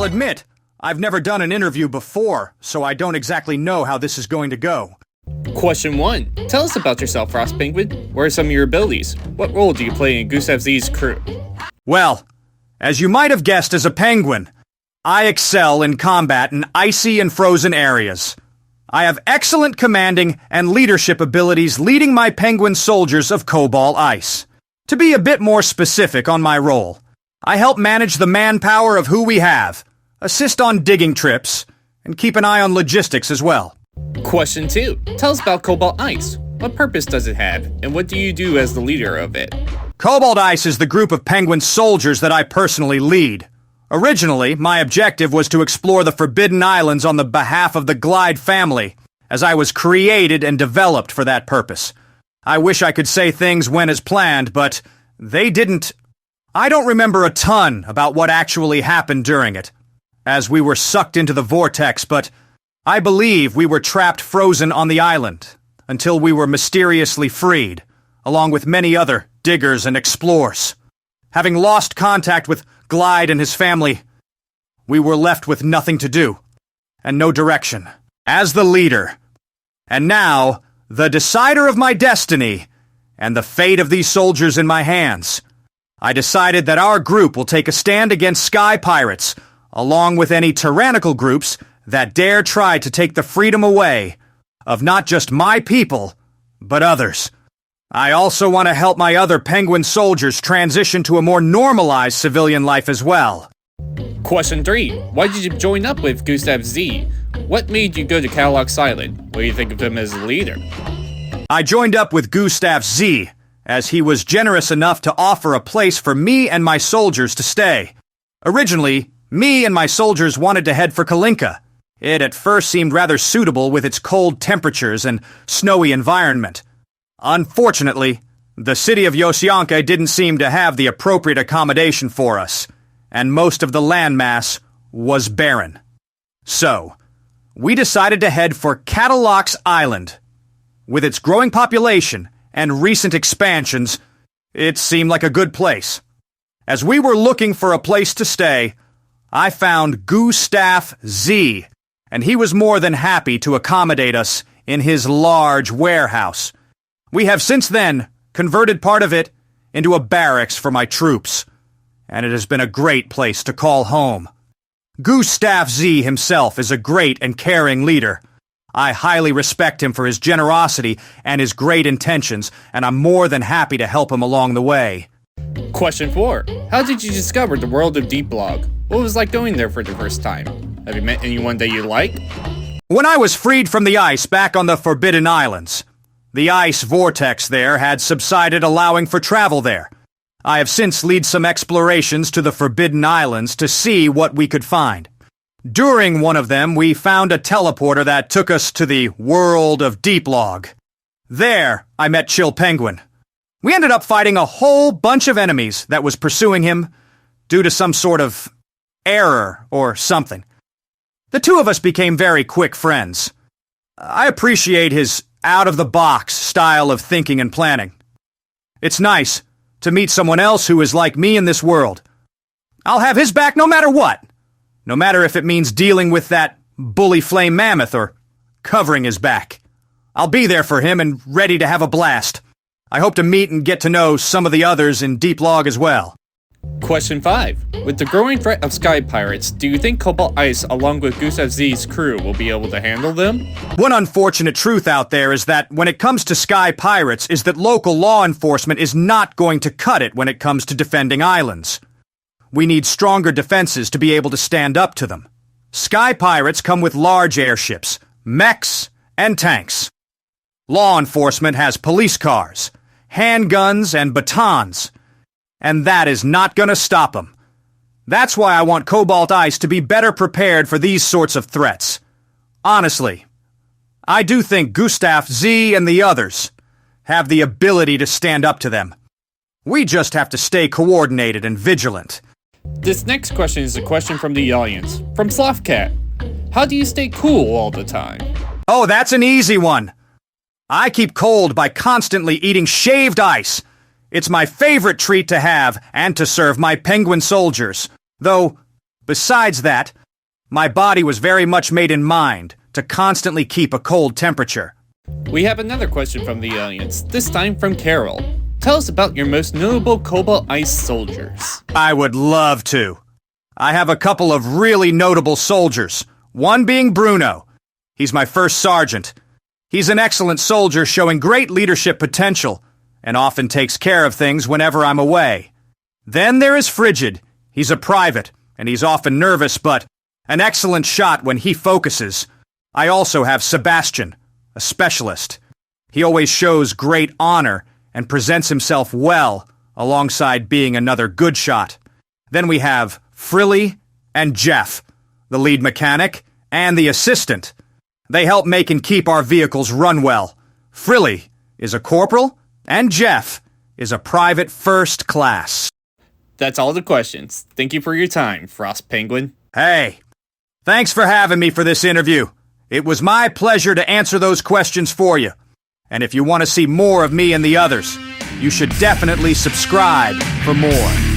admit, I've never done an interview before, so I don't exactly know how this is going to go. Question 1. Tell us about yourself, Frost Penguin. What are some of your abilities? What role do you play in Gustaff-Z's crew? Well, as you might have guessed as a penguin, I excel in combat in icy and frozen areas. I have excellent commanding and leadership abilities leading my penguin soldiers of Cobalt Ice. To be a bit more specific on my role, I help manage the manpower of who we have, assist on digging trips, and keep an eye on logistics as well. Question 2. Tell us about Cobalt Ice. What purpose does it have, and what do you do as the leader of it? Cobalt Ice is the group of penguin soldiers that I personally lead. Originally, my objective was to explore the Forbidden Islands on the behalf of the Glide family, as I was created and developed for that purpose. I wish I could say things went as planned, but they didn't. I don't remember a ton about what actually happened during it, as we were sucked into the vortex, but I believe we were trapped frozen on the island until we were mysteriously freed, along with many other diggers and explorers. Having lost contact with Glide and his family, we were left with nothing to do, and no direction, as the leader. And now, the decider of my destiny, and the fate of these soldiers in my hands, I decided that our group will take a stand against Sky Pirates, along with any tyrannical groups that dare try to take the freedom away of not just my people, but others. I also want to help my other penguin soldiers transition to a more normalized civilian life as well. Question 3. Why did you join up with Gustaff-Z? What made you go to Cadillac Island? What do you think of him as a leader? I joined up with Gustaff-Z, as he was generous enough to offer a place for me and my soldiers to stay. Originally, me and my soldiers wanted to head for Kalinka. It at first seemed rather suitable with its cold temperatures and snowy environment. Unfortunately, the city of Yoshyanka didn't seem to have the appropriate accommodation for us, and most of the landmass was barren. So, we decided to head for Cadillac Island. With its growing population and recent expansions, it seemed like a good place. As we were looking for a place to stay, I found Gustaff-Z, and he was more than happy to accommodate us in his large warehouse. We have since then converted part of it into a barracks for my troops, and it has been a great place to call home. Gustaff-Z himself is a great and caring leader. I highly respect him for his generosity and his great intentions, and I'm more than happy to help him along the way. Question 4. How did you discover the world of Deep Log? What was it like going there for the first time? Have you met anyone that you like? When I was freed from the ice back on the Forbidden Islands, the ice vortex there had subsided, allowing for travel there. I have since led some explorations to the Forbidden Islands to see what we could find. During one of them, we found a teleporter that took us to the world of Deep Log. There, I met Chill Penguin. We ended up fighting a whole bunch of enemies that was pursuing him due to some sort of error or something. The two of us became very quick friends. I appreciate his out-of-the-box style of thinking and planning. It's nice to meet someone else who is like me in this world. I'll have his back no matter what. No matter if it means dealing with that bully flame mammoth or covering his back. I'll be there for him and ready to have a blast. I hope to meet and get to know some of the others in Deep Log as well. Question 5. With the growing threat of Sky Pirates, do you think Cobalt Ice, along with Gustaff-Z's crew, will be able to handle them? One unfortunate truth out there is that when it comes to Sky Pirates is that local law enforcement is not going to cut it when it comes to defending islands. We need stronger defenses to be able to stand up to them. Sky Pirates come with large airships, mechs, and tanks. Law enforcement has police cars, handguns, and batons. And that is not going to stop them. That's why I want Cobalt Ice to be better prepared for these sorts of threats. Honestly, I do think Gustaff-Z and the others have the ability to stand up to them. We just have to stay coordinated and vigilant. This next question is a question from the audience, from Slothcat. How do you stay cool all the time? Oh, that's an easy one. I keep cold by constantly eating shaved ice. It's my favorite treat to have and to serve my penguin soldiers. Though, Besides that, my body was very much made in mind to constantly keep a cold temperature. We have another question from the audience, this time from Carol. Tell us about your most notable Cobalt Ice soldiers. I would love to. I have a couple of really notable soldiers, one being Bruno. He's my first sergeant. He's an excellent soldier showing great leadership potential, and often takes care of things whenever I'm away. Then there is Frigid. He's a private, and he's often nervous, but an excellent shot when he focuses. I also have Sebastian, a specialist. He always shows great honor and presents himself well, alongside being another good shot. Then we have Frilly and Jeff, the lead mechanic and the assistant. They help make and keep our vehicles run well. Frilly is a corporal, and Jeff is a private first class. That's all the questions. Thank you for your time, Frost Penguin. Hey, thanks for having me for this interview. It was my pleasure to answer those questions for you. And if you want to see more of me and the others, you should definitely subscribe for more.